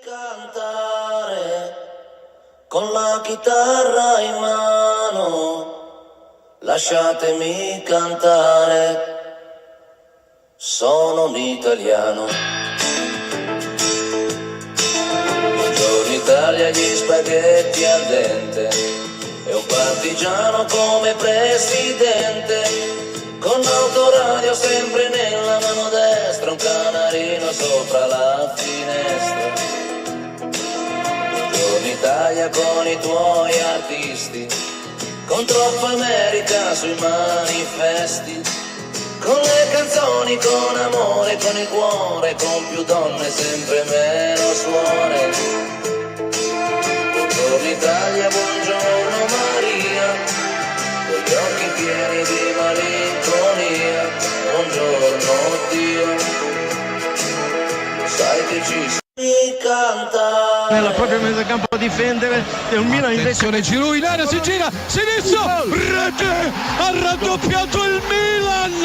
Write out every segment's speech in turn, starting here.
Cantare con la chitarra in mano, lasciatemi cantare, sono un italiano. Buongiorno Italia, gli spaghetti al dente e un partigiano come presidente, con l'autoradio sempre nella mano destra, un canarino sopra la finestra. Buongiorno Italia con i tuoi artisti, con troppa America sui manifesti, con le canzoni, con amore, con il cuore, con più donne, sempre meno suore. Buongiorno Italia, buongiorno Maria, con gli occhi pieni di malinconia. Buongiorno Dio, sai che ci sei cantare. Nella propria mezzo campo a difendere e un Milan invece Giroud in area, si gira, sinistro, rete, ha raddoppiato il Milan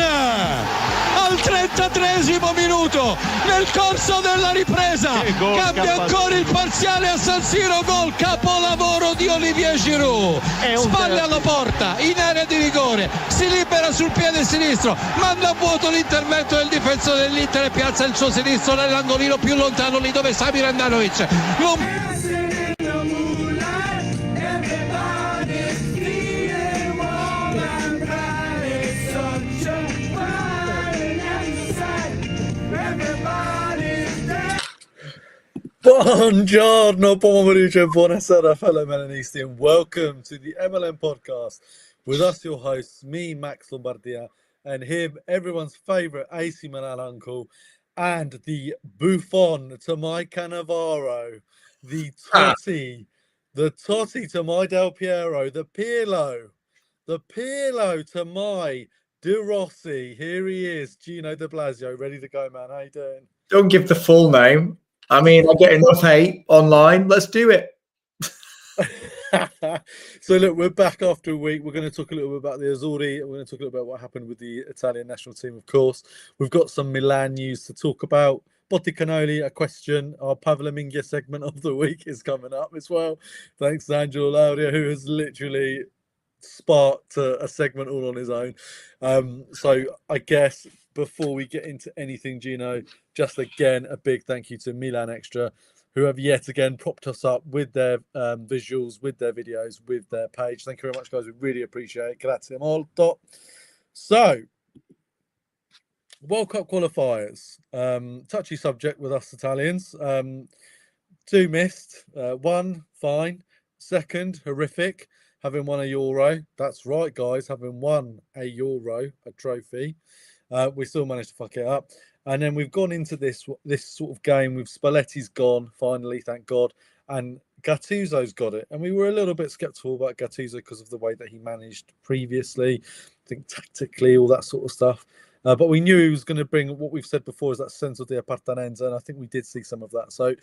al 33esimo minuto nel corso della ripresa, cambia ancora il parziale a San Siro, gol, capolavoro di Olivier Giroud, spalle alla porta, in area di rigore, si libera sul piede sinistro, manda a vuoto l'intervento del difensore dell'Inter e piazza il suo sinistro nell'angolino più lontano, lì dove Samir Handanovic Buongiorno, pomeriggio, and buonasera, fellow Melanisti, and welcome to the Mlm Podcast with us, your hosts, me, Max Lombardia, and him, everyone's favourite AC Milan uncle, and the Buffon to my Cannavaro, the Totti to my Del Piero, the Pirlo to my De Rossi. Here he is, Gino De Blasio, ready to go, man. How you doing? Don't give the full name. I mean, I get enough hate online. Let's do it. So, look, we're back after a week. We're going to talk a little bit about the Azzurri. We're going to talk a little bit about what happened with the Italian national team, of course. We've got some Milan news to talk about. Botti Canoli, a question. Our Pavla Minghia segment of the week is coming up as well. Thanks to Angelo Lauria, who has literally sparked a segment all on his own. So I guess before we get into anything, Gino, just again a big thank you to Milan Extra, who have yet again propped us up with their visuals, with their videos, with their page. Thank you very much, guys. We really appreciate it. Grazie molto. So, World Cup qualifiers. Touchy subject with us Italians. Two missed. One, fine. Second, horrific. Having won a Euro. That's right, guys. Having won a Euro, a trophy. We still managed to fuck it up. And then we've gone into this sort of game with Spalletti's gone, finally, thank God. And Gattuso's got it. And we were a little bit sceptical about Gattuso because of the way that he managed previously. I think tactically, all that sort of stuff. But we knew he was going to bring what we've said before is that sense of the appartenenza. And I think we did see some of that. So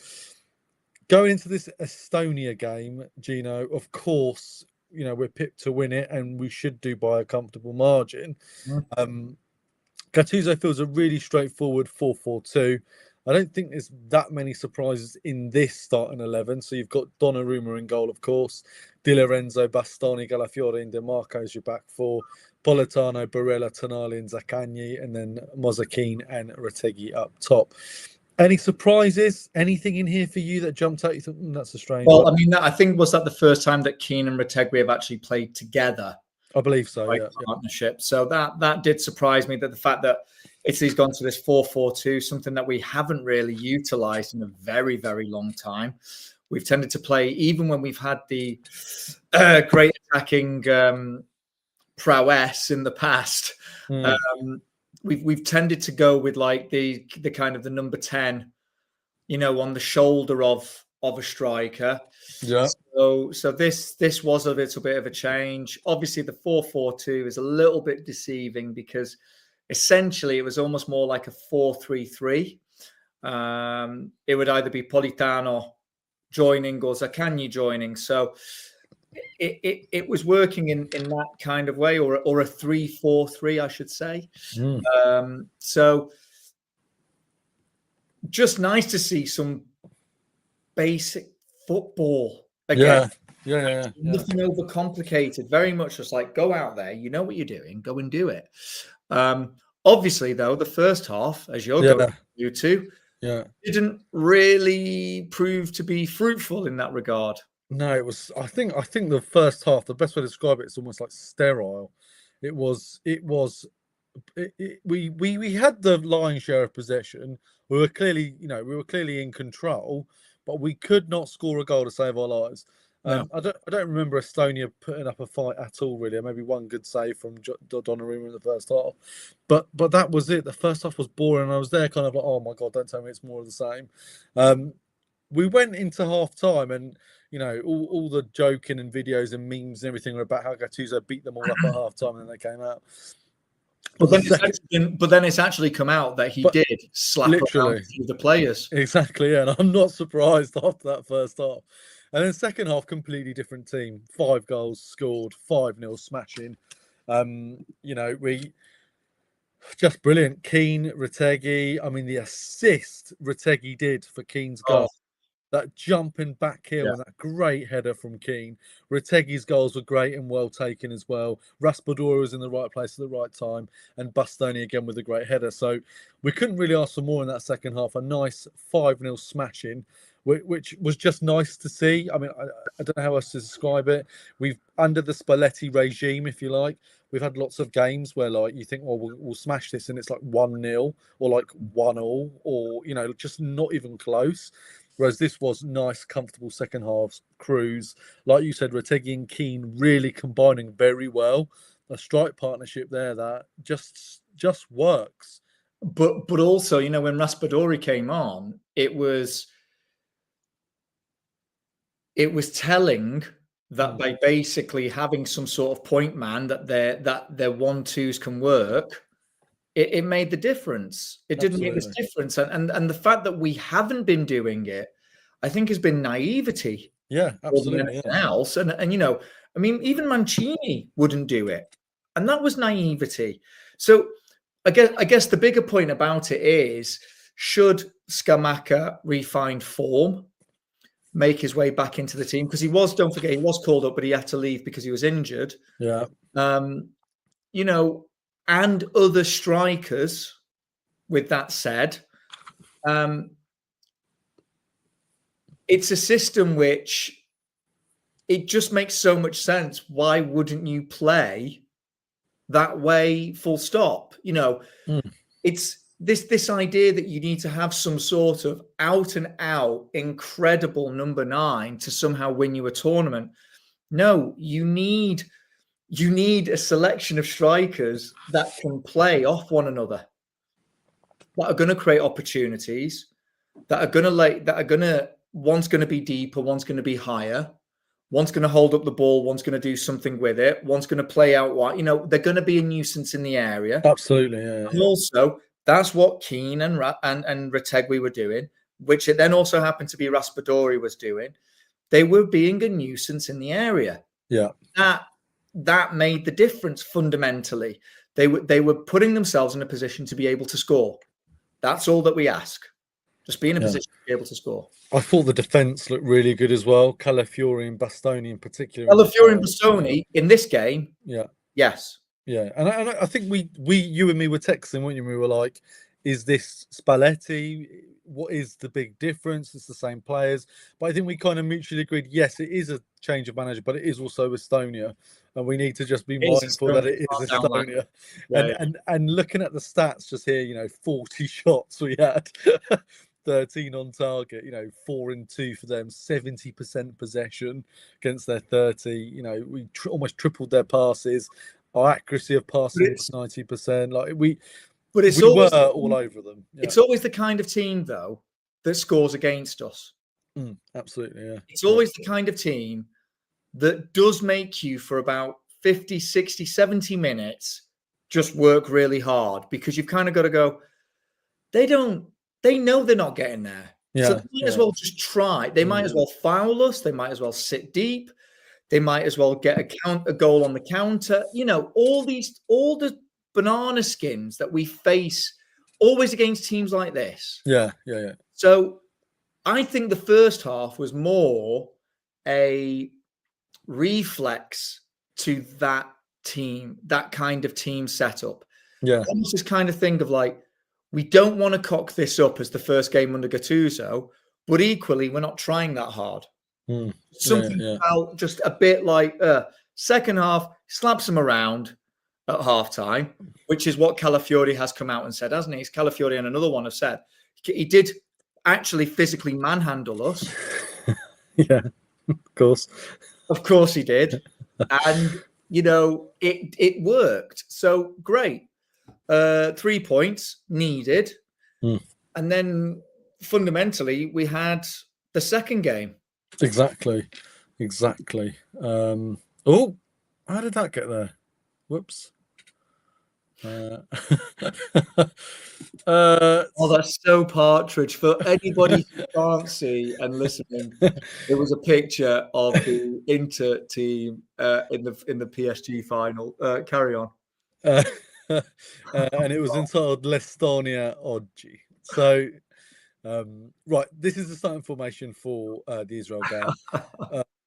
going into this Estonia game, Gino, of course, you know, we're pipped to win it and we should do by a comfortable margin. Gattuso feels a really straightforward 4-4-2. I don't think there's that many surprises in this starting 11. So you've got Donnarumma in goal, of course. Di Lorenzo, Bastoni, Galafiore, and De Marco as your back four. Politano, Barella, Tonali, and Zaccagni. And then Mozakin and Retegui up top. Any surprises? Anything in here for you that jumped out? You thought, that's a strange one. I mean, I think was that the first time that Keane and Retegui have actually played together? I believe so, yeah. Partnership. So that did surprise me, that the fact that Italy's gone to this 4-4-2, something that we haven't really utilised in a very, very long time. We've tended to play, even when we've had the great attacking prowess in the past, we've tended to go with like the kind of the number 10, you know, on the shoulder of a striker. Yeah. So this was a little bit of a change. Obviously, the 4-4-2 is a little bit deceiving because essentially it was almost more like a 4-3-3. It would either be Politano joining or Zaccagni joining. So it was working in that kind of way, or a 3-4-3, I should say. So just nice to see some basic football again. Yeah. Nothing overcomplicated. Very much just like, go out there, you know what you're doing, go and do it. Obviously, though, the first half, as you're going to, didn't really prove to be fruitful in that regard. No, it was. I think the first half, the best way to describe it is almost like sterile. We had the lion's share of possession. We were clearly in control, but we could not score a goal to save our lives. No. I don't remember Estonia putting up a fight at all, really. Maybe one good save from Donnarumma in the first half, but that was it. The first half was boring. I was there, kind of like, oh my god, don't tell me it's more of the same. We went into half time, and all the joking and videos and memes and everything were about how Gattuso beat them all up at half time, and then they came out. But then it's actually come out that he did slap around the players. Exactly, yeah, and I'm not surprised after that first half. And then second half, completely different team. 5 goals scored, 5-0 smashing. We just brilliant. Keane, Retegui. I mean, the assist Retegui did for Keane's goal. That jumping back heel and that great header from Keane. Retegui's goals were great and well taken as well. Raspadori was in the right place at the right time, and Bastoni again with a great header. So we couldn't really ask for more in that second half. A nice 5-0 smashing, which was just nice to see. I mean, I don't know how else to describe it. We've, under the Spalletti regime, if you like, we've had lots of games where, like, you think, well, we'll smash this, and it's like 1-0 or like 1-1 or, just not even close. Whereas this was nice, comfortable second half cruise. Like you said, Retegui and Keane really combining very well. A strike partnership there that just works. But also, when Raspadori came on, it was telling that by basically having some sort of point man that their 1-2s can work, it made the difference. It didn't make this difference. And the fact that we haven't been doing it, I think, has been naivety. Yeah, absolutely. Else. And I mean, even Mancini wouldn't do it. And that was naivety. So I guess the bigger point about it is, should Scamacca refine form, make his way back into the team? Because don't forget, he was called up, but he had to leave because he was injured. Yeah. And other strikers, with that said, it's a system which it just makes so much sense. Why wouldn't you play that way, full stop? It's this idea that you need to have some sort of out and out incredible number 9 to somehow win you a tournament. No, you need a selection of strikers that can play off one another, that are going to create opportunities, that are going to one's going to be deeper, one's going to be higher, one's going to hold up the ball, one's going to do something with it, one's going to play out wide. They're going to be a nuisance in the area. Absolutely, yeah. And also, that's what Keane and Retegui were doing, which it then also happened to be Raspadori was doing. They were being a nuisance in the area. Yeah. That made the difference fundamentally. They were putting themselves in a position to be able to score. That's all that we ask. Just be in a position to be able to score. I thought the defence looked really good as well. Calafiori and Bastoni in particular. Calafiori and Bastoni in this game. Yeah. Yes. Yeah. And I think you and me were texting, weren't you? We were like, is this Spalletti? What is the big difference? It's the same players. But I think we kind of mutually agreed, yes, it is a change of manager, but it is also Estonia. And we need to just be mindful that it is Estonia. And looking at the stats just here, 40 shots we had, 13 on target, 4 and 2 for them, 70% possession against their 30. We almost tripled their passes. Our accuracy of passing was 90%. But we were all over them. Yeah. It's always the kind of team, though, that scores against us. Absolutely, yeah. It's always the kind of team that does make you, for about 50, 60, 70 minutes, just work really hard, because you've kind of got to go, they know they're not getting there. Yeah, so they might as well just try. They might as well foul us. They might as well sit deep. They might as well get a goal on the counter. All the banana skins that we face always against teams like this. Yeah. So I think the first half was more a reflex to that team, that kind of team setup. Yeah. Almost this kind of thing of like, we don't want to cock this up as the first game under Gattuso, but equally, we're not trying that hard. Something felt just a bit like second half, slaps him around at halftime, which is what Calafiori has come out and said, hasn't he? Calafiori and another one have said he did actually physically manhandle us. Yeah, of course. Of course he did. And, you know, it worked. So great. 3 points needed. And then fundamentally, we had the second game. Exactly. Oh, how did that get there? Whoops. That's so Partridge. For anybody who can't see and listening, it was a picture of the Inter team in the PSG final. Carry on. And it was entitled L'Estonia Oggi. So, right, this is the starting formation for the Israel game.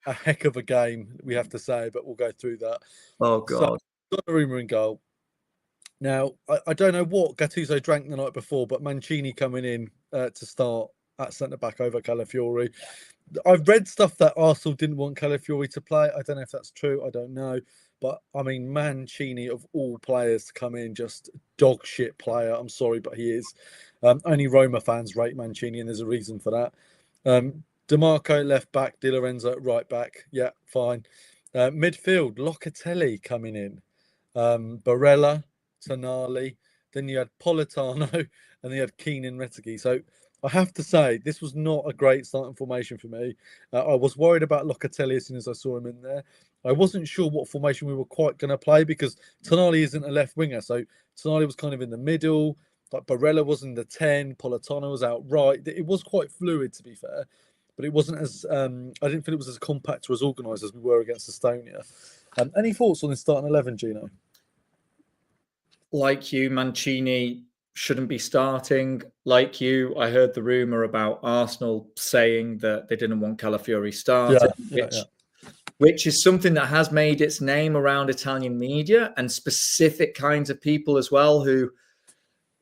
A heck of a game, we have to say, but we'll go through that. Oh, God. So, Donnarumma in goal. Now, I don't know what Gattuso drank the night before, but Mancini coming in to start at centre-back over Calafiori. I've read stuff that Arsenal didn't want Calafiori to play. I don't know if that's true. I don't know. But, I mean, Mancini, of all players to come in, just dog shit player. I'm sorry, but he is. Only Roma fans rate Mancini, and there's a reason for that. DeMarco left back, Di Lorenzo right back. Yeah, fine. Midfield, Locatelli coming in. Barella, Tonali. Then you had Politano, and then you had Keenan Retegui. So I have to say, this was not a great starting formation for me. I was worried about Locatelli as soon as I saw him in there. I wasn't sure what formation we were quite going to play because Tonali isn't a left winger. So Tonali was kind of in the middle. Like Barella was in the 10. Politano was out right. It was quite fluid, to be fair. But it wasn't as... I didn't feel it was as compact or as organised as we were against Estonia. Any thoughts on this starting 11, Gino? Like you, Mancini shouldn't be starting. Like you, I heard the rumour about Arsenal saying that they didn't want Calafiori starting, which is something that has made its name around Italian media and specific kinds of people as well, who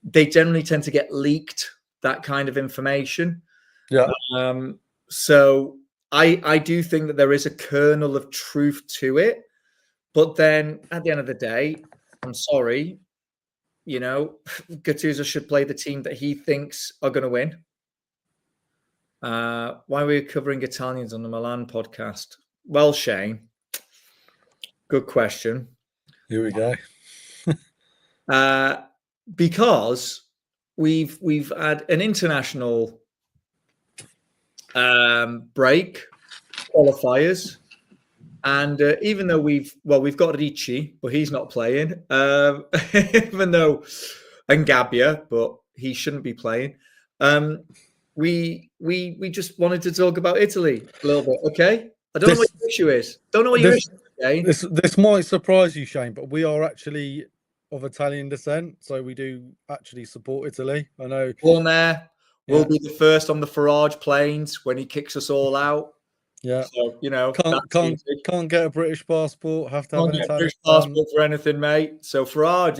they generally tend to get leaked that kind of information. Yeah. So I do think that there is a kernel of truth to it. But then at the end of the day, I'm sorry, you know, Gattuso should play the team that he thinks are going to win. Why are we covering Italians on the Mlm podcast? Well, Shane, good question. Here we go. Because we've had an international break, qualifiers, and even though we've got Ricci, but he's not playing. Even though and Gabbia, but he shouldn't be playing. We just wanted to talk about Italy a little bit. Okay, I don't know what your issue is. Don't know what your issue is, Shane. This might surprise you, Shane, but we are actually of Italian descent, so we do actually support Italy. I know. Born there, we'll be the first on the Farage plains when he kicks us all out. Yeah, so you know, can't get a British passport. Have to have an Italian British passport for anything, mate. So Farage,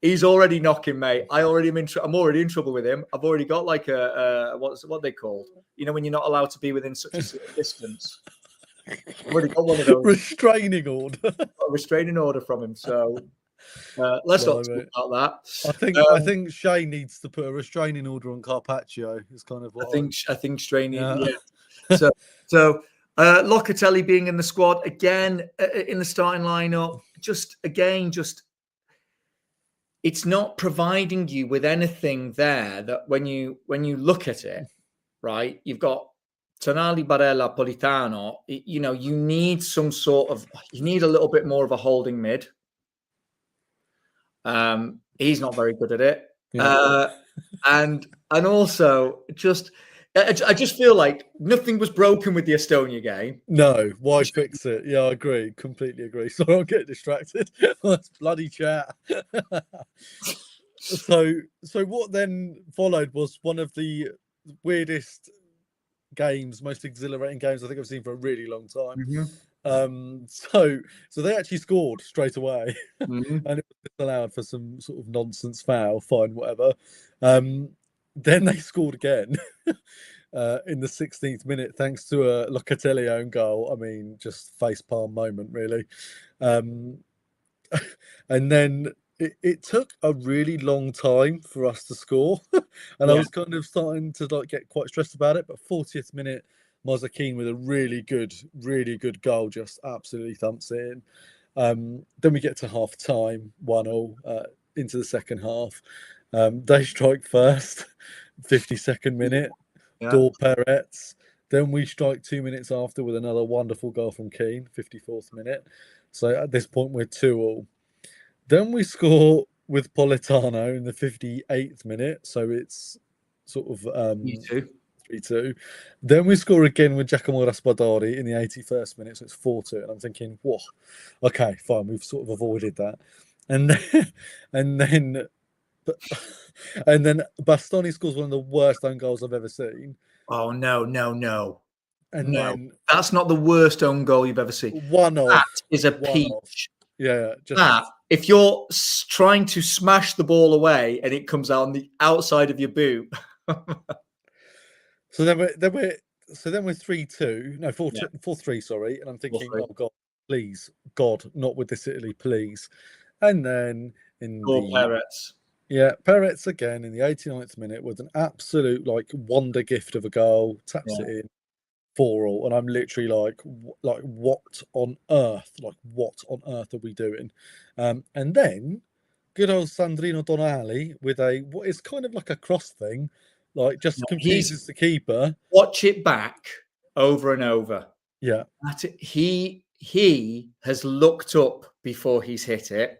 he's already knocking, mate. I'm already in trouble with him. I've already got like a what they called? You know, when you're not allowed to be within such a distance. I've already got one of those restraining order. A restraining order from him. So let's not talk about that. I think Shane needs to put a restraining order on Carpaccio. Is kind of what I think straining. Yeah. So Locatelli being in the squad again in the starting lineup, just it's not providing you with anything there that when you look at it, right, you've got Tonali, Barella, Politano, you know, you need a little bit more of a holding mid. He's not very good at it. Yeah. And also I just feel like nothing was broken with the Estonia game. No, why fix it? Yeah, I agree. Completely agree. Sorry, I'll get distracted. That's bloody chat. So what then followed was one of the weirdest games, most exhilarating games I think I've seen for a really long time. Mm-hmm. So they actually scored straight away, Mm-hmm. and it was allowed for some sort of nonsense foul, fine, whatever. Then they scored again in the 16th minute, thanks to a Locatelli own goal. I mean, just facepalm moment, really. And then it took a really long time for us to score, and I was kind of starting to like get quite stressed about it. But 40th minute, Mozakin with a really good goal, just absolutely thumps it in. Then we get to half time, 1-0 into the second half. They strike first, 52nd minute, Dor Perez. Then we strike 2 minutes after with another wonderful goal from Keane, 54th minute. So at this point, we're 2-2. Then we score with Politano in the 58th minute. So it's sort of 3-2. Then we score again with Giacomo Raspadori in the 81st minute. So it's 4-2. And I'm thinking, whoa, okay, fine. We've sort of avoided that. And then Bastoni scores one of the worst own goals I've ever seen. Oh, no. And then that's not the worst own goal you've ever seen. That is a peach. Yeah. That, if you're trying to smash the ball away and it comes out on the outside of your boot. So then we're 3-2. No, 4-3, sorry. And I'm thinking, 4-3. Oh, God, please. God, not with this Italy, please. And then Perez. Yeah, Perez again in the 89th minute with an absolute like wonder gift of a goal, taps it in, 4-4, and I'm literally like, what on earth? Like, what on earth are we doing? And then good old Sandrino Donali with what is kind of like a cross thing, like just confuses the keeper. Watch it back over and over. Yeah, he has looked up before he's hit it.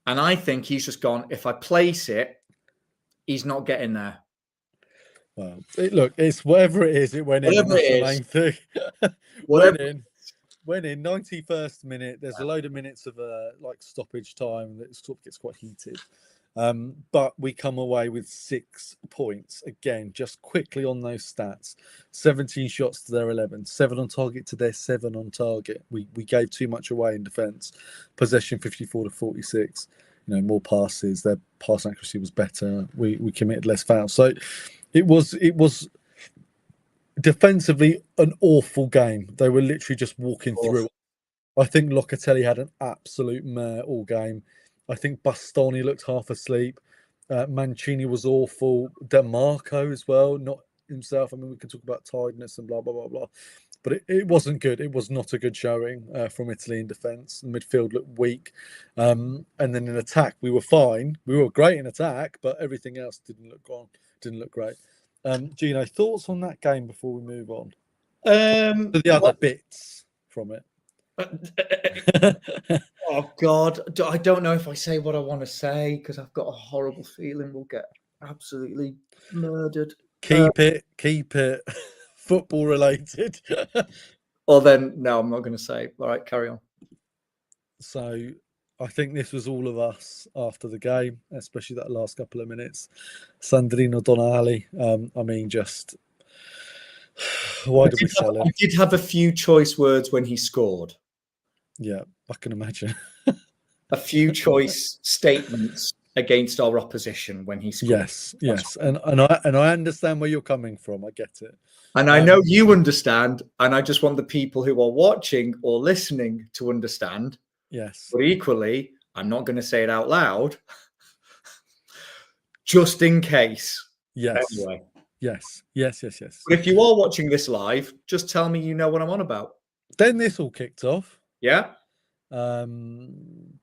And I think he's just gone, if I place it, he's not getting there. Well, look, it's whatever it is, it went in. That's the main thing. Went in 91st minute. There's a load of minutes of like stoppage time that sort of gets quite heated. But we come away with 6 points. Again, just quickly on those stats. 17 shots to their 11, 7 on target to their 7 on target. We gave too much away in defence. Possession 54-46. More passes. Their pass accuracy was better. We committed less fouls. So it was defensively an awful game. They were literally just walking through. I think Locatelli had an absolute mare all game. I think Bastoni looked half asleep. Mancini was awful. DeMarco as well, not himself. I mean, we can talk about tiredness and blah, blah, blah, blah. But it wasn't good. It was not a good showing from Italy in defence. The midfield looked weak. And then in attack, we were fine. We were great in attack, but everything else didn't look great. Gino, thoughts on that game before we move on? To the other bits from it. Oh God, I don't know if I say what I want to say because I've got a horrible feeling we'll get absolutely murdered. Keep it football related. Well then, no, I'm not going to say. All right, carry on. So I think this was all of us after the game, especially that last couple of minutes. Sandrino Donali, I mean, just why did we sell him? I did have a few choice words when he scored. Yeah, I can imagine. A few choice statements against our opposition when he scored. Yes. And I understand where you're coming from. I get it. And I know you understand. And I just want the people who are watching or listening to understand. Yes. But equally, I'm not going to say it out loud. Just in case. Yes. Anyway. Yes. But if you are watching this live, just tell me you know what I'm on about. Then this all kicked off. Yeah.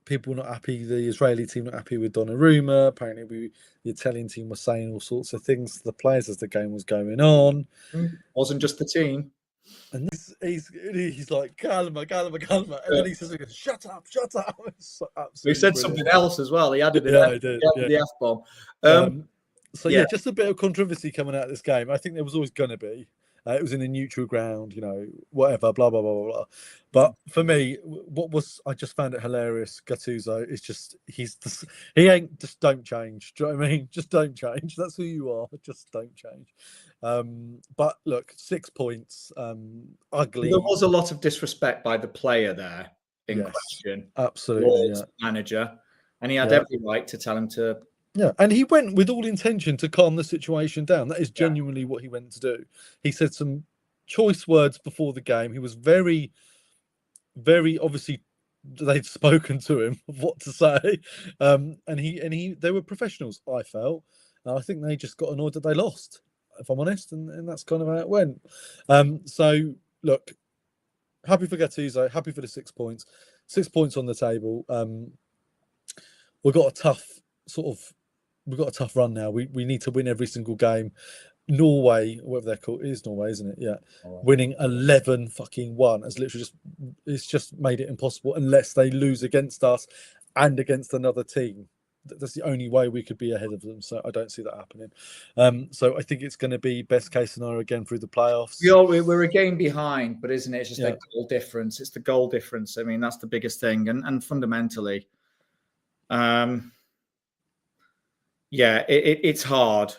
People not happy. The Israeli team not happy with Donnarumma. Apparently, the Italian team was saying all sorts of things to the players as the game was going on. Wasn't just the team. And he's like, calma. And then he says, shut up. So he said something else as well. He added the F-bomb. Just a bit of controversy coming out of this game. I think there was always going to be. It was in a neutral ground, whatever, blah, blah, blah, blah, blah. But for me, I just found it hilarious. Gattuso is just, just don't change. Do you know what I mean? Just don't change. That's who you are. Just don't change. But look, 6 points, ugly. There was a lot of disrespect by the player there in question. Absolutely. Manager. And he had every right to tell him to. Yeah, and he went with all intention to calm the situation down. That is genuinely what he went to do. He said some choice words before the game. He was very, very obviously they'd spoken to him of what to say, and they were professionals. I felt. I think they just got annoyed that they lost, if I'm honest, and that's kind of how it went. So look, happy for Gattuso, happy for the 6 points. 6 points on the table. We've got a tough run now. We need to win every single game. Norway, whatever they're called, it is Norway, isn't it? Yeah. Winning 11-1 has literally just made it impossible unless they lose against us and against another team. That's the only way we could be ahead of them. So I don't see that happening. So I think it's going to be best case scenario again through the playoffs. We're a game behind, but isn't it? It's just a goal difference. It's the goal difference. I mean, that's the biggest thing. And fundamentally, it's hard.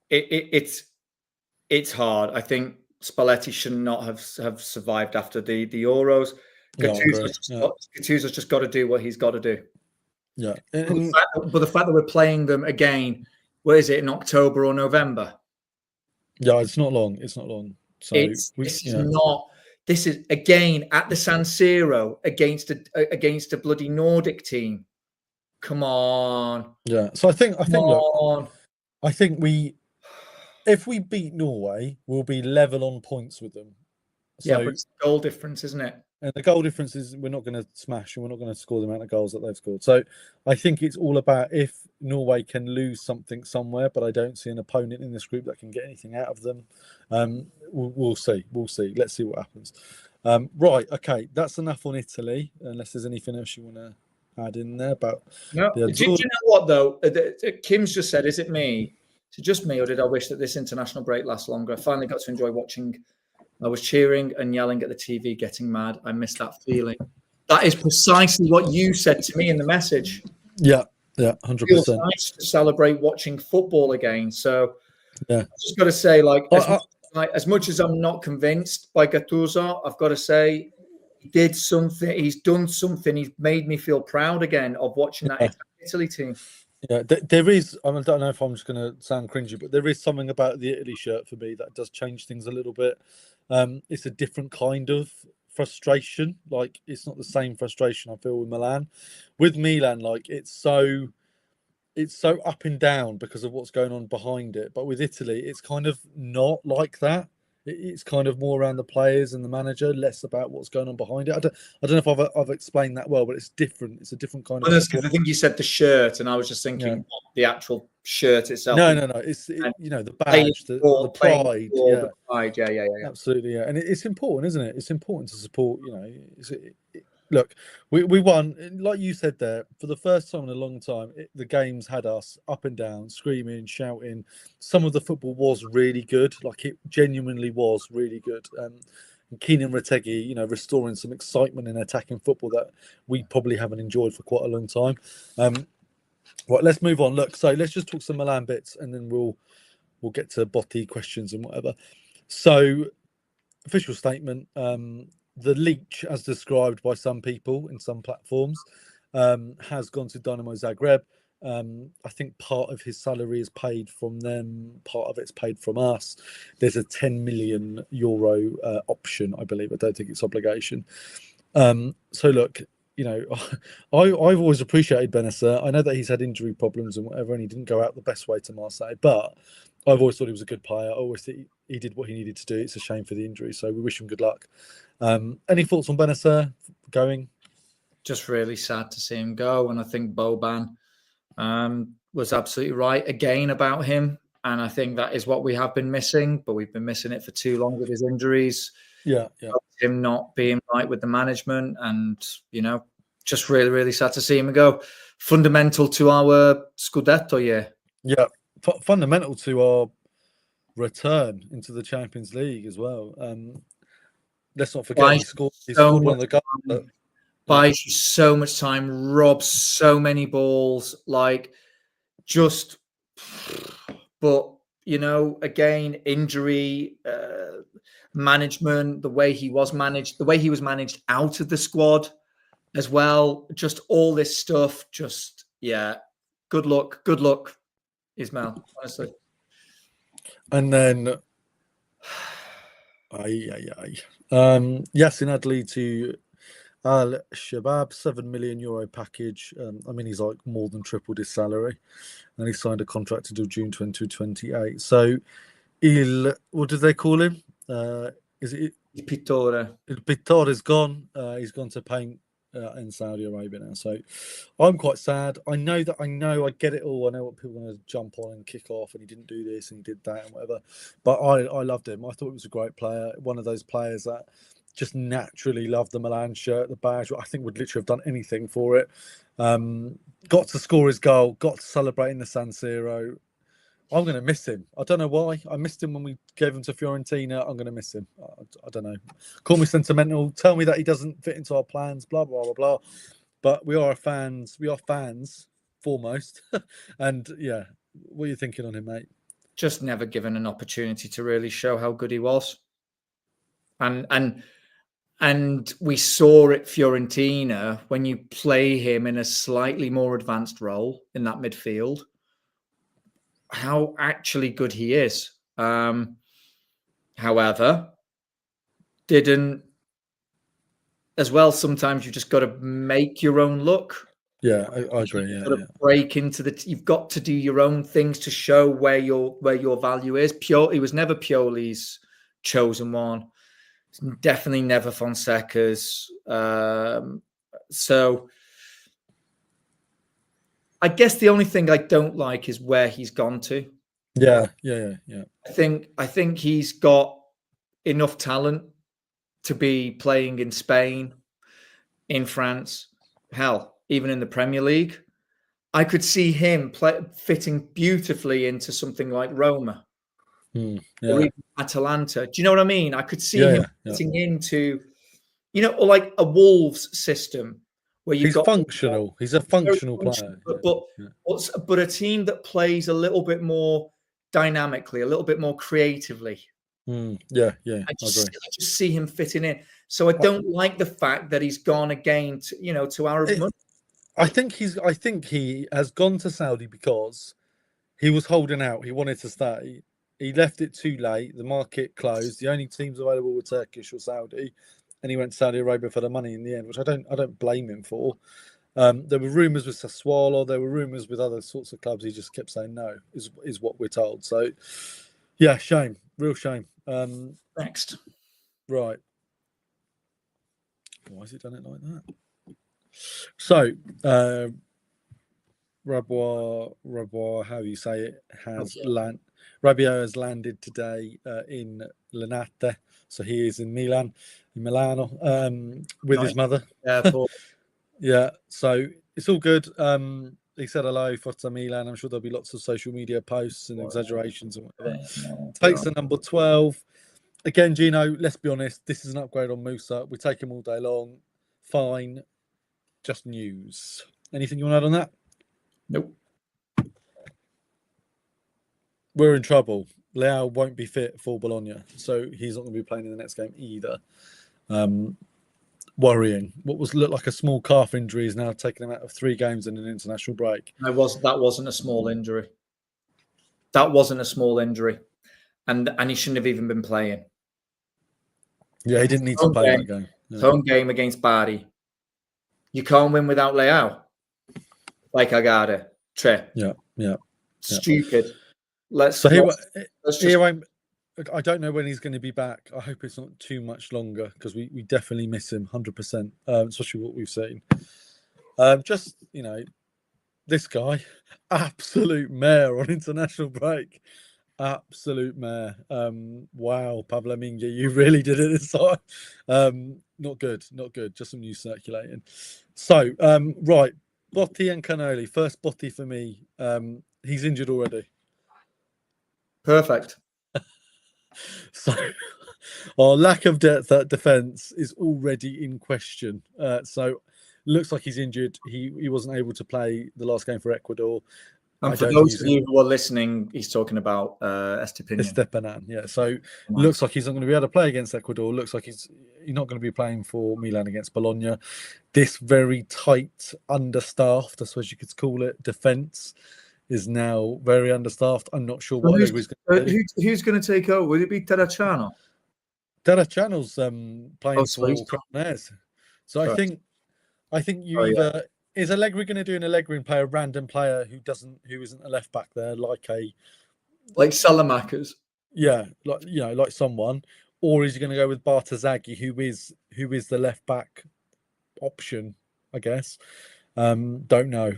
It's hard. I think Spalletti should not have survived after the Euros. Gattuso's just got to do what he's got to do. Yeah, but the fact that we're playing them again, where is it, in October or November? Yeah, it's not long. So This is again at the San Siro against a bloody Nordic team. Come on. Yeah. So I think if we beat Norway, we'll be level on points with them. So, but it's the goal difference, isn't it? And the goal difference is we're not going to smash and we're not going to score the amount of goals that they've scored. So I think it's all about if Norway can lose something somewhere, but I don't see an opponent in this group that can get anything out of them. We'll see. Let's see what happens. Right. Okay. That's enough on Italy, unless there's anything else you want to add in there about. No. Do you know what, though? Kim's just said, is it me? Is it just me, or did I wish that this international break lasts longer? I finally got to enjoy watching. I was cheering and yelling at the TV, getting mad. I missed that feeling. That is precisely what you said to me in the message. Yeah, 100%. It feels nice to celebrate watching football again. So I've just got to say, as much as I'm not convinced by Gattuso, I've got to say he did something. He's done something. He's made me feel proud again of watching that Italy team. Yeah, there is. I don't know if I'm just going to sound cringy, but there is something about the Italy shirt for me that does change things a little bit. It's a different kind of frustration. Like, it's not the same frustration I feel with Milan. With Milan, it's so up and down because of what's going on behind it. But with Italy, it's kind of not like that. It's kind of more around the players and the manager, less about what's going on behind it. I don't know if I've explained that well, but it's different. It's a different kind of. Because I think you said the shirt, and I was just thinking the actual shirt itself. No. It's the badge, the pride. The pride. Yeah. Absolutely, yeah. And it's important, isn't it? It's important to support. Look, we won, like you said there, for the first time in a long time. The games had us up and down, screaming, shouting. Some of the football was really good, it genuinely was really good. And Keenan Retegui, restoring some excitement in attacking football that we probably haven't enjoyed for quite a long time. Right, let's move on. Look, so let's just talk some Milan bits, and then we'll get to Botti questions and whatever. So, official statement. The leech, as described by some people in some platforms, has gone to Dynamo Zagreb. I think part of his salary is paid from them, part of it's paid from us. There's a €10 million option, I believe. I don't think it's obligation. So look, I've always appreciated Bennacer. I know that he's had injury problems and whatever, and he didn't go out the best way to Marseille, but I've always thought he was a good player. I always think he did what he needed to do. It's a shame for the injury, so we wish him good luck. Any thoughts on Bennacer going? Just really sad to see him go, and I think Boban was absolutely right again about him, and I think that is what we have been missing, but we've been missing it for too long with his injuries. Yeah. Him not being right with the management, and just really, really sad to see him go. Fundamental to our Scudetto year. Yeah, fundamental to return into the Champions League as well. Let's not forget he scored one of the goals. Buys you so much time, robs so many balls, but again, injury, management, the way he was managed out of the squad as well, just all this stuff, good luck, Ismail, honestly. And then Yassin Adli to Al Shabab, €7 million package. He's like more than tripled his salary, and he signed a contract until June 2028. So, what did they call him? Is it Il Pittore? Il Pittore is gone. He's gone to paint in Saudi Arabia now. So, I'm quite sad. I get it all. I know what people are going to jump on and kick off, and he didn't do this and he did that and whatever. But I loved him. I thought he was a great player. One of those players that just naturally loved the Milan shirt, the badge. I think would literally have done anything for it. Got to score his goal, got to celebrate in the San Siro. I'm going to miss him. I don't know why. I missed him when we gave him to Fiorentina. I'm going to miss him. I don't know. Call me sentimental. Tell me that he doesn't fit into our plans, blah, blah, blah, blah. But we are fans. We are fans, foremost. And, yeah, what are you thinking on him, mate? Just never given an opportunity to really show how good he was. And we saw at Fiorentina, when you play him in a slightly more advanced role in that midfield, how actually good he is. However, didn't as well. Sometimes you just got to make your own look. Yeah, I agree. You've got to break into you've got to do your own things to show where your value is. He was never Pioli's chosen one. Definitely never Fonseca's. So I guess the only thing I don't like is where he's gone to. Yeah. I think he's got enough talent to be playing in Spain, in France, hell, even in the Premier League. I could see him fitting beautifully into something like Roma. Or even Atalanta. Do you know what I mean? I could see him fitting into, or like a Wolves system where he's functional. He's a functional player. But a team that plays a little bit more dynamically, a little bit more creatively. I just see him fitting in. So I don't like the fact that he's gone again to Arab money. I think he has gone to Saudi because he was holding out. He wanted to stay. He left it too late. The market closed. The only teams available were Turkish or Saudi, and he went to Saudi Arabia for the money in the end, which I don't blame him for. There were rumours with Sassuolo. There were rumours with other sorts of clubs. He just kept saying no. Is what we're told. So, yeah, shame, real shame. Next, right. Why has he done it like that? So, Rabiot, how you say it, Rabiot has landed today in Linate, so he is in Milano, with his mother. Yeah, so it's all good. He said hello, Forza Milan. I'm sure there'll be lots of social media posts and exaggerations and whatever. Takes the number 12. Again, Gino, let's be honest, this is an upgrade on Musa. We take him all day long. Fine. Just news. Anything you want to add on that? Nope. We're in trouble. Leao won't be fit for Bologna, so he's not going to be playing in the next game either. Worrying. What looked like a small calf injury is now taking him out of 3 games in an international break. That wasn't a small injury. That wasn't a small injury, and he shouldn't have even been playing. Yeah, he didn't need to play that game. Yeah. Home game against Bari. You can't win without Leao. Like I got it. Yeah. Stupid. I don't know when he's going to be back. I hope it's not too much longer because we definitely miss him 100%, especially what we've seen. This guy, absolute mare on international break. Absolute mare. Wow, Pablo Minguia, you really did it this time. Not good. Just some news circulating. So, right, Botti and Canoli. First Botti for me. He's injured already. Perfect. So our lack of depth at defence is already in question. So looks like he's injured. He wasn't able to play the last game for Ecuador. And for those of you who are listening, he's talking about Estepanan. Yeah. So looks like he's not going to be able to play against Ecuador. Looks like he's not going to be playing for Milan against Bologna. This very tight, understaffed, I suppose you could call it, defence is now very understaffed. I'm not sure what who's going to take over. Would it be Terracciano? Terracciano's playing for Cremonese. So I think you either is Allegri going to do an Allegri and play a random player who isn't a left back there, like Salamakers, like someone, or is he going to go with Bartazaghi, who is the left back option? I guess. Don't know.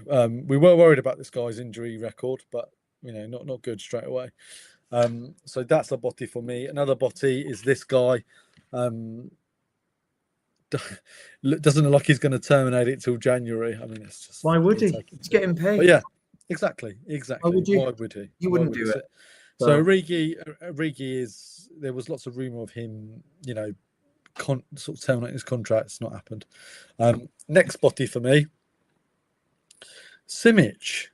We were worried about this guy's injury record, but not good straight away. So that's a Botti for me. Another Botti is this guy. Doesn't look like he's going to terminate it till January. I mean, it's just why would he? He's getting paid. But yeah, exactly. Why would he? He wouldn't do it. So Origi is. There was lots of rumor of him, sort of terminating his contract. It's not happened. Next Botti for me, Simic,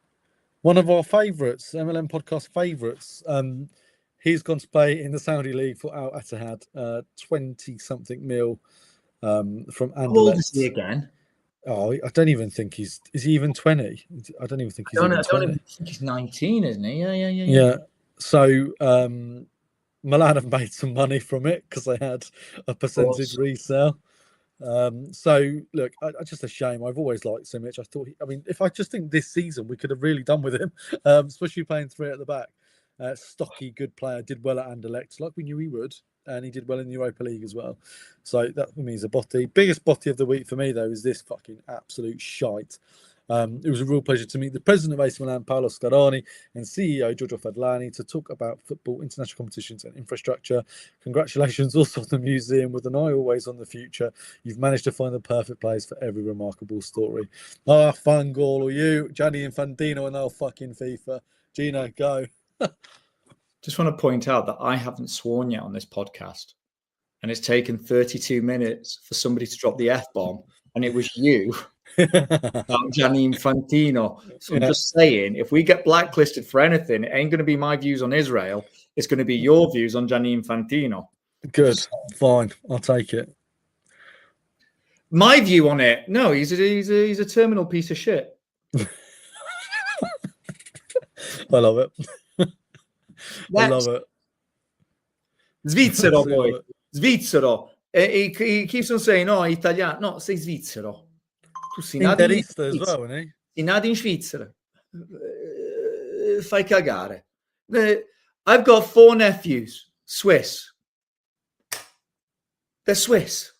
one of our favourites, MLM Podcast favourites. He's gone to play in the Saudi League for Al Ittihad, 20-something mil. From Anderlecht. How old is he again? Oh, I don't even think is he even 20? I don't even think he's 20. I don't even think he's 19, isn't he? Yeah. So Milan have made some money from it because they had a percentage resale. So look, just a shame. I've always liked Simic. If I just think this season we could have really done with him, especially playing three at the back. Stocky, good player, did well at Anderlecht, like we knew he would. And he did well in the Europa League as well. So that for me is a Botti. Biggest Botti of the week for me, though, is this fucking absolute shite. It was a real pleasure to meet the president of AC Milan, Paolo Scaroni, and CEO Giorgio Fadlani to talk about football, international competitions and infrastructure. Congratulations also on the museum with an eye always on the future. You've managed to find the perfect place for every remarkable story. Fangol, or you, Gianni Infantino and now fucking FIFA. Gino, go. Just want to point out that I haven't sworn yet on this podcast, and it's taken 32 minutes for somebody to drop the F-bomb, and it was you, Gianni Infantino. So I'm just saying, if we get blacklisted for anything, it ain't going to be my views on Israel. It's going to be your views on Gianni Infantino. Good. Fine. I'll take it. My view on it? No, he's a terminal piece of shit. I love it. I love it. Svizzero, boy. Svizzero. He keeps on saying, no, Italiano. No, sei svizzero. Tu sei nato in Svizzera. As well, isn't he? Sei nato in Svizzera. Fai cagare. I've got 4 nephews, Swiss. They're Swiss.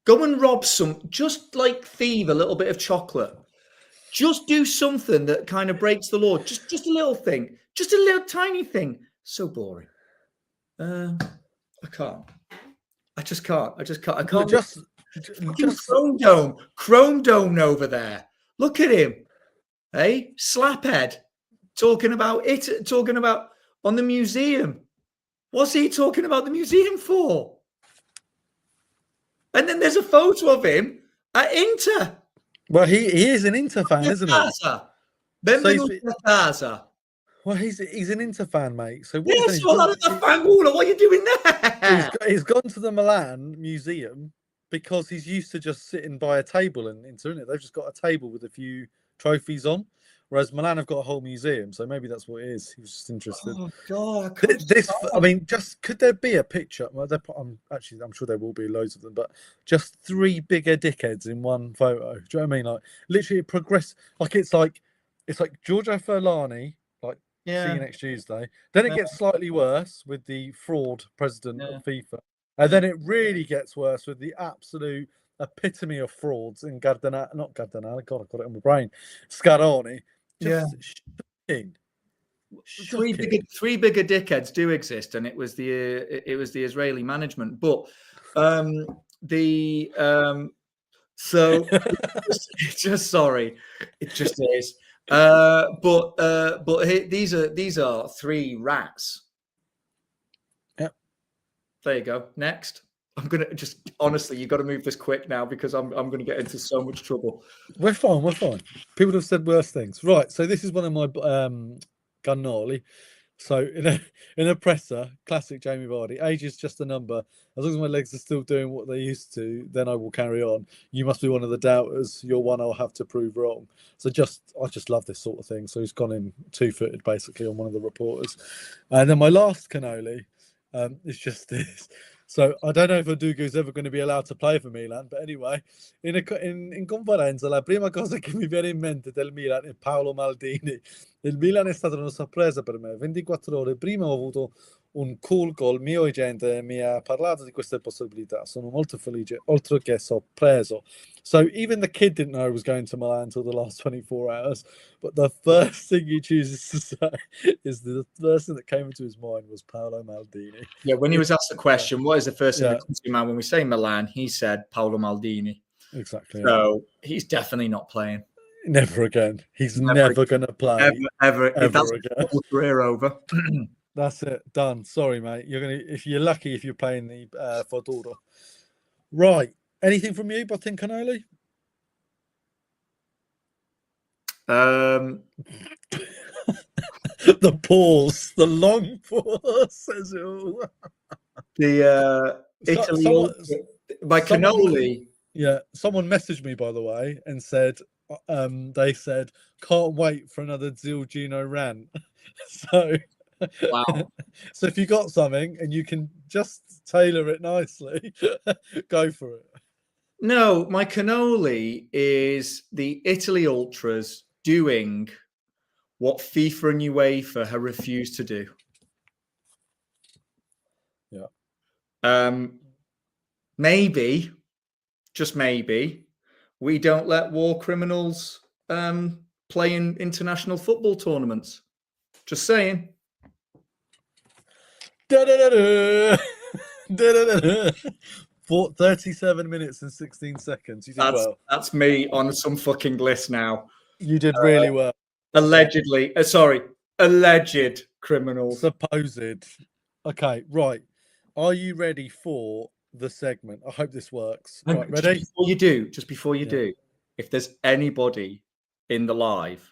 Go and rob some, just like thieve a little bit of chocolate. Just do something that kind of breaks the law. Just a little thing. Just a little tiny thing. So boring. I can't. I just can't. I can't. Just Chrome Dome over there. Look at him. Hey, slaphead. Talking about on the museum. What's he talking about the museum for? And then there's a photo of him at Inter. Well, he is an Inter fan, isn't he? Benvenuto a casa. Well, he's an Inter fan, mate. So what are you doing there? He's gone to the Milan Museum because he's used to just sitting by a table in Inter, isn't it? They've just got a table with a few trophies on, whereas Milan have got a whole museum. So maybe that's what it is. He was just interested. Oh God! Could there be a picture? Well, I'm sure there will be loads of them, but just 3 bigger dickheads in one photo. Do you know what I mean? Like literally progress. Like it's like Giorgio Furlani. See you next Tuesday. Then it gets slightly worse with the fraud president of FIFA. And then it really gets worse with the absolute epitome of frauds in not Gardanale. God, I've got it in my brain. Scaroni. Shocking. 3 bigger dickheads do exist, and it was the Israeli management. But sorry, it just is. But these are 3 rats. There you go. Next. I'm going to just, honestly, you've got to move this quick now because I'm going to get into so much trouble. We're fine. People have said worse things. Right. So this is one of my Gunnoli. So in a presser, classic Jamie Vardy, age is just a number. As long as my legs are still doing what they used to, then I will carry on. You must be one of the doubters. You're one I'll have to prove wrong. So I just love this sort of thing. So he's gone in 2-footed basically on one of the reporters. And then my last Cannoli is just this. So I don't know if Odugu's ever going to be allowed to play for Milan, but anyway, in conferenza la prima cosa che mi viene in mente del Milan è Paolo Maldini. Il Milan è stata una sorpresa per me. 24 ore prima ho avuto un call call mio agente mi ha parlato di queste possibilità. Sono molto felice, oltre che sorpreso. So even the kid didn't know he was going to Milan until the last 24 hours. But the first thing he chooses to say is the first thing that came into his mind was Paolo Maldini. Yeah, when he was asked the question, what is the first thing that comes to your mind when we say Milan? He said Paolo Maldini. Exactly. So he's definitely not playing. Never again. He's never going to play. Ever again. Career over. That's it. Done. Sorry, mate. If you're lucky, if you're playing the Fodora. Right. Anything from you, Botin Cannoli? The pause, the long pause says it all. The Italy by Cannoli. Yeah, someone messaged me, by the way, and said they said can't wait for another Zilgino rant. So wow. So if you got something and you can just tailor it nicely, go for it. No, my Cannoli is the Italy Ultras doing what FIFA and UEFA have refused to do. Yeah. Maybe, just maybe, we don't let war criminals play in international football tournaments. Just saying. For 37 minutes and 16 seconds. You did well. That's me on some fucking list now. You did really well. Allegedly. Alleged criminals. Supposed. Okay, right. Are you ready for the segment? I hope this works. Right, ready? Just before you do, if there's anybody in the live,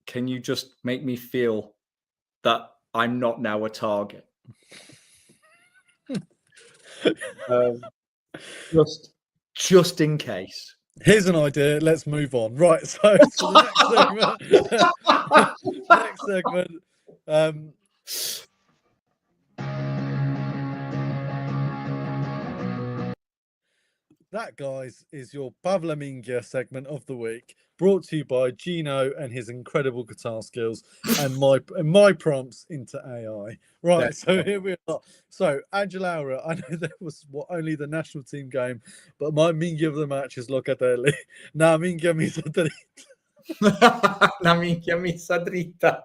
can you just make me feel that I'm not now a target? Just in case. Here's an idea. Let's move on. Right. So the next segment. That, guys, is your Pavla Mingia segment of the week, brought to you by Gino and his incredible guitar skills and my prompts into AI. Right, so here we are. So, Angelaura, I know there was only the national team game, but my Mingia of the match is Locatelli. Na Mingia mi sa dritta. Na Mingia mi sa dritta.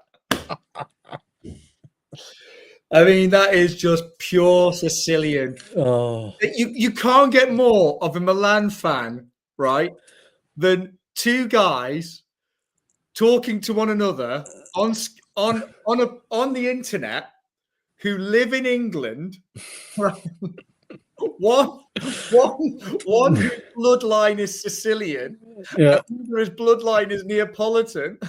I mean, that is just pure Sicilian. Oh. You can't get more of a Milan fan, right, than two guys talking to one another on the internet who live in England. Right? One bloodline is Sicilian, yeah. His bloodline is Neapolitan.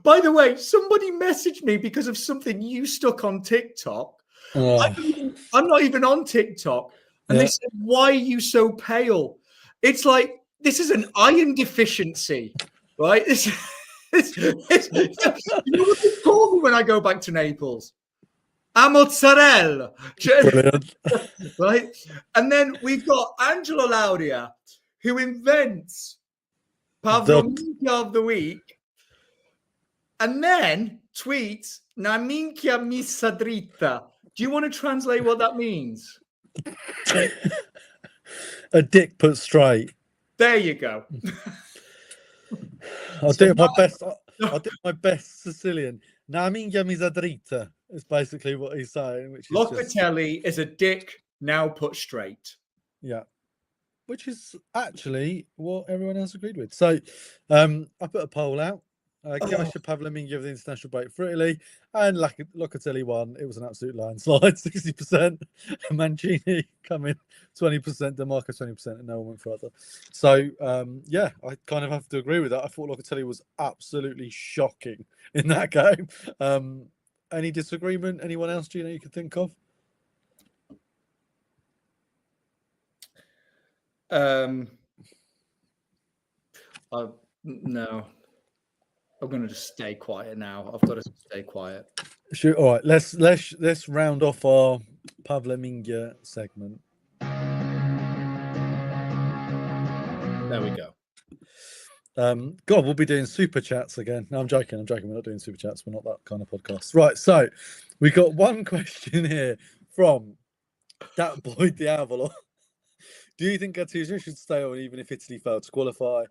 By the way, somebody messaged me because of something you stuck on TikTok. I'm not even on TikTok. And they said, why are you so pale? It's like, this is an iron deficiency, right? You know what they call me when I go back to Naples? A mozzarella. Right? And then we've got Angelo Lauria, who invents Pavlo Minchia of the Week, and then tweets, Na minchia missa dritta. Do you want to translate what that means? A dick put straight. There you go. I'll do my best. I'll do my best Sicilian. Na minchia missa dritta is basically what he's saying. Which is Locatelli is a dick now put straight. Yeah. Which is actually what everyone else agreed with. So I put a poll out. Gasha Pavlominga of the international break for Italy, and Locatelli won. It was an absolute landslide, 60%. Mancini coming 20%, DeMarco 20%, and no one went further. So, yeah, I kind of have to agree with that. I thought Locatelli was absolutely shocking in that game. Any disagreement? Anyone else, Gino, you could think of? No. I'm going to just stay quiet now. I've got to stay quiet. Sure. All right. Let's round off our Pavlominga segment. There we go. God, we'll be doing super chats again. No, I'm joking. We're not doing super chats. We're not that kind of podcast. Right. So we got one question here from that boy Diavolo. Do you think Gattuso should stay on even if Italy failed to qualify?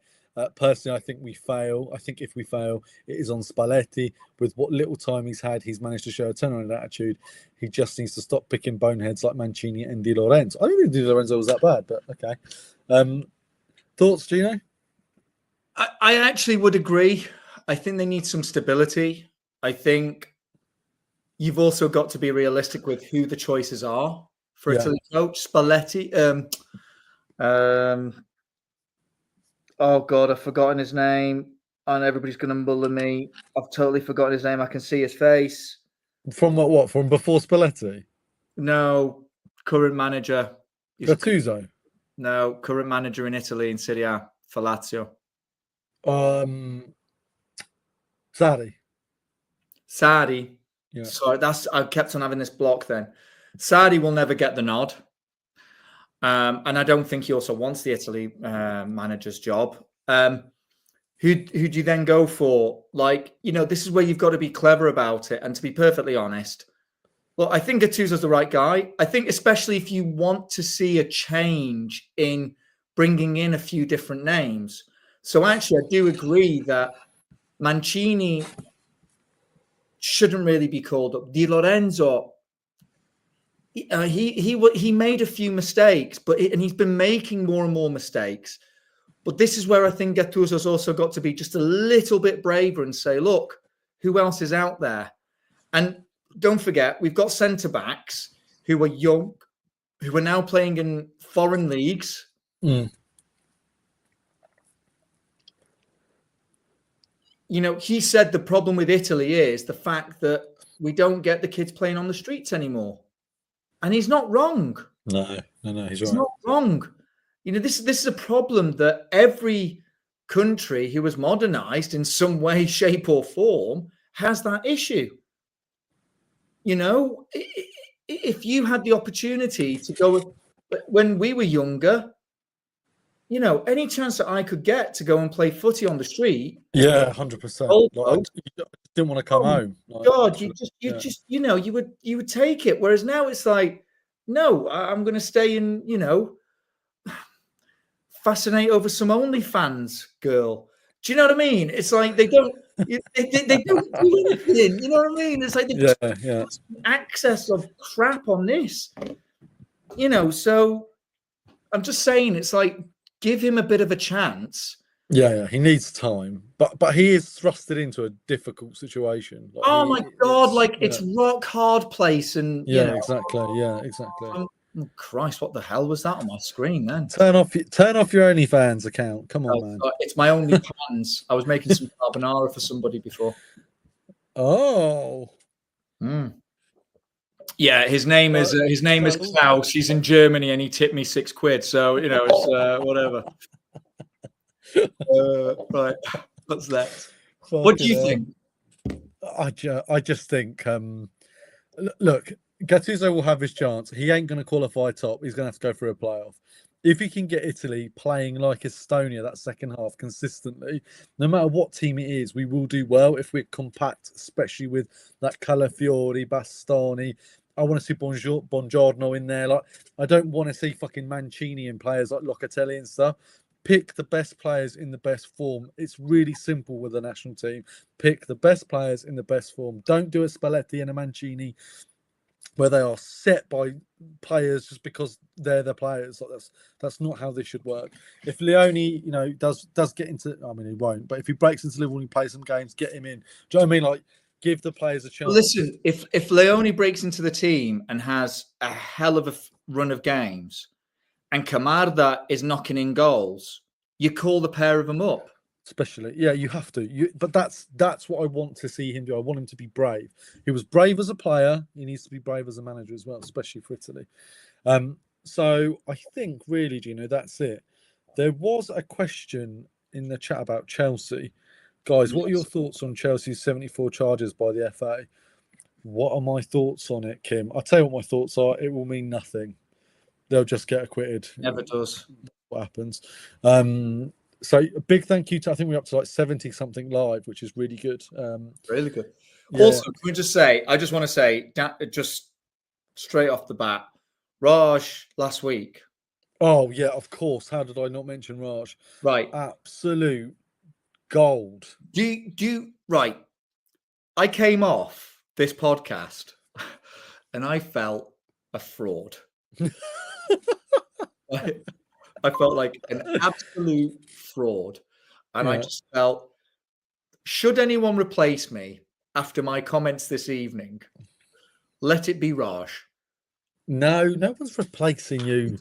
Personally, I think we fail. I think if we fail, it is on Spalletti. With what little time he's had, he's managed to show a turnaround attitude. He just needs to stop picking boneheads like Mancini and Di Lorenzo. I don't think Di Lorenzo was that bad, but okay. Thoughts, Gino? I actually would agree. I think they need some stability. I think you've also got to be realistic with who the choices are for Italy coach. Spalletti. Oh God, I've forgotten his name, and everybody's going to mull at me. I've totally forgotten his name. I can see his face. From what? From before Spalletti? No, current manager. Gattuso? No, current manager in Italy in Serie A for Lazio. Sarri. Yeah. So I kept on having this block then. Sarri will never get the nod. And I don't think he also wants the Italy manager's job. Who do you then go for? Like, this is where you've got to be clever about it. And to be perfectly honest, well, I think Gattuso's the right guy. I think especially if you want to see a change in bringing in a few different names. So actually, I do agree that Mancini shouldn't really be called up. Di Lorenzo, he made a few mistakes, and he's been making more and more mistakes. But this is where I think Gattuso's also got to be just a little bit braver and say, look, who else is out there? And don't forget, we've got centre-backs who are young, who are now playing in foreign leagues. He said the problem with Italy is the fact that we don't get the kids playing on the streets anymore. And he's not wrong. No, he's right. He's not wrong. This is a problem that every country who was modernized in some way, shape, or form has that issue. If you had the opportunity to go when we were younger, any chance that I could get to go and play footy on the street. Yeah, 100%. I didn't want to come home. God, you would take it. Whereas now it's like, no, I'm going to stay and, fascinate over some OnlyFans girl. Do you know what I mean? It's like they don't do anything. You know what I mean? It's like they've just access of crap on this. So I'm just saying, it's like, give him a bit of a chance. Yeah, he needs time, but he is thrusted into a difficult situation. It's rock hard place, and exactly. Oh, Christ, what the hell was that on my screen then? Turn off your OnlyFans account. Come on, man. It's my OnlyFans. I was making some carbonara for somebody before. Oh. Yeah, his name is Klaus. He's in Germany, and he tipped me £6. So it's whatever. Right, what's that? What do you think? I just think. Look, Gattuso will have his chance. He ain't going to qualify top. He's going to have to go through a playoff. If he can get Italy playing like Estonia that second half consistently, no matter what team it is, we will do well if we're compact, especially with that Calafiori, Bastoni. I want to see Buongiorno in there. Like, I don't want to see fucking Mancini and players like Locatelli and stuff. Pick the best players in the best form. It's really simple with the national team. Pick the best players in the best form. Don't do a Spalletti and a Mancini where they are set by players just because they're the players. Like that's not how this should work. If Leone, does get into, I mean, he won't, but if he breaks into Liverpool and he plays some games, get him in. Do you know what I mean? Like, give the players a chance. Listen, if Leone breaks into the team and has a hell of a run of games, and Camarda is knocking in goals, you call the pair of them up. Especially, yeah, you have to. But that's what I want to see him do. I want him to be brave. He was brave as a player. He needs to be brave as a manager as well, especially for Italy. So I think really, Gino, that's it. There was a question in the chat about Chelsea. Guys, what are your thoughts on Chelsea's 74 charges by the FA? What are my thoughts on it, Kim? I'll tell you what my thoughts are. It will mean nothing. They'll just get acquitted. Never does. What happens? So a big thank you to, I think we're up to like 70 something live, which is really good. Really good. Yeah. Also, can we just say, I just want to say, just straight off the bat, Raj last week. Oh, yeah, of course. How did I not mention Raj? Right. Absolute gold. Right. I came off this podcast and I felt a fraud. I felt like an absolute fraud. And I just felt, should anyone replace me after my comments this evening, let it be Raj. No one's replacing you.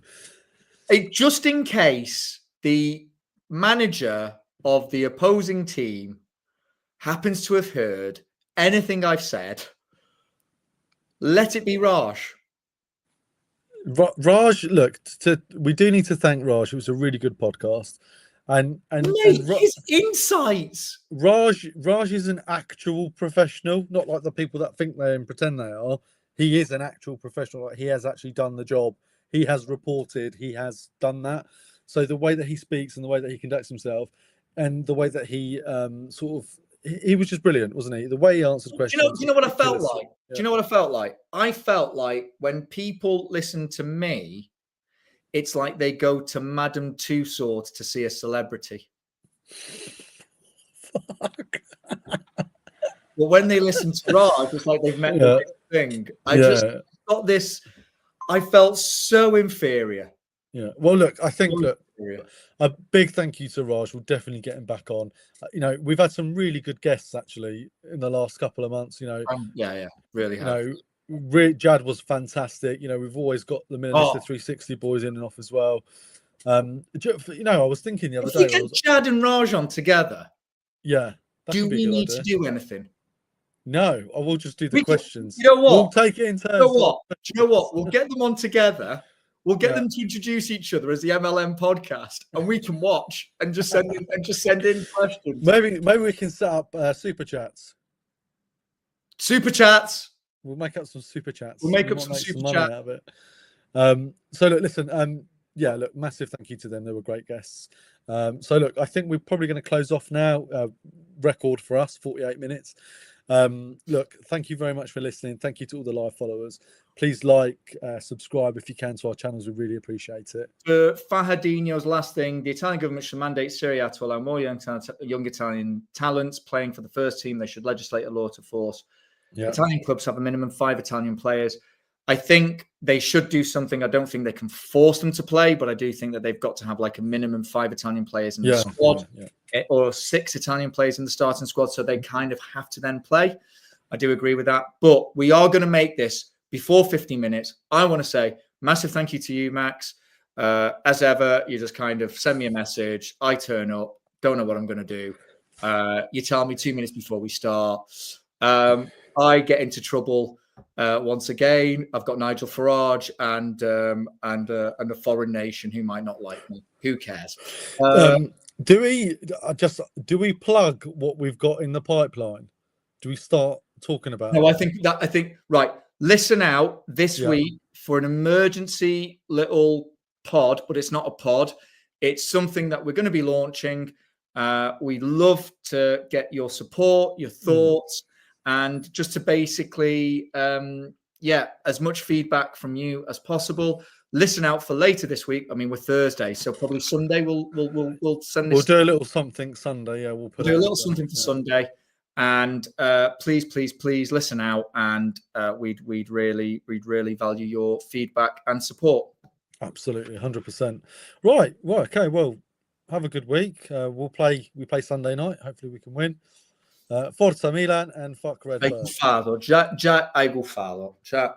Just in case the manager of the opposing team happens to have heard anything I've said, let it be Raj. Raj, look, we do need to thank Raj. It was a really good podcast. And his insights. Raj is an actual professional, not like the people that think they and pretend they are. He is an actual professional. Like, he has actually done the job. He has reported. He has done that. So the way that he speaks and the way that he conducts himself and the way that he he was just brilliant, wasn't he? The way he answered questions. Do you know what I felt like? Yeah. Do you know what I felt like? I felt like when people listen to me, it's like they go to Madame Tussauds to see a celebrity. Fuck. But when they listen to Raj, it's like they've met the thing. I just got this. I felt so inferior. Yeah. Well, look, I think a big thank you to Raj. We'll definitely get him back on. We've had some really good guests actually in the last couple of months. Really have. Jad was fantastic. We've always got the Minister 360 boys in and off as well. I was thinking the other day. If we get Jad and Raj on together, do we need to do anything? No, I will just do the questions. You know what? We'll take it in turns. Do you know what? We'll get them on together. We'll get them to introduce each other as the MLM podcast, and we can watch and just send in questions. Maybe we can set up super chats. Super chats. We'll make up some super chats. We'll make up some super chats out of it. So look, listen. Massive thank you to them. They were great guests. So look, I think we're probably going to close off now. Record for us, 48 minutes. Look, thank you very much for listening. Thank you to all the live followers. Please subscribe if you can to our channels. We really appreciate it. For Fahadinho's last thing, the Italian government should mandate Serie A to allow more young Italian talents playing for the first team. They should legislate a law to force Italian clubs have a minimum 5 Italian players. I think they should do something. I don't think they can force them to play, but I do think that they've got to have like a minimum 5 Italian players in the squad or 6 Italian players in the starting squad. So they kind of have to then play. I do agree with that. But we are going to make this before 50 minutes. I want to say massive thank you to you, Max. As ever, you just kind of send me a message. I turn up, don't know what I'm going to do. You tell me 2 minutes before we start. I get into trouble. Once again, I've got Nigel Farage and a foreign nation who might not like me. Who cares? Do we plug what we've got in the pipeline? Do we start talking about? No, I think right. Listen out this week for an emergency little pod, but it's not a pod. It's something that we're going to be launching. We'd love to get your support, your thoughts. And just to basically, as much feedback from you as possible. Listen out for later this week. I mean, we're Thursday, so probably Sunday we'll send this. We'll do a little something Sunday. Yeah, we'll do a little something for Sunday, And please listen out, and we'd really value your feedback and support. Absolutely, 100%. Right. Okay. Well, have a good week. We play Sunday night. Hopefully, we can win. Forza Milan and fuck Red Bird. Hai gufato, già hai gufato. Ciao.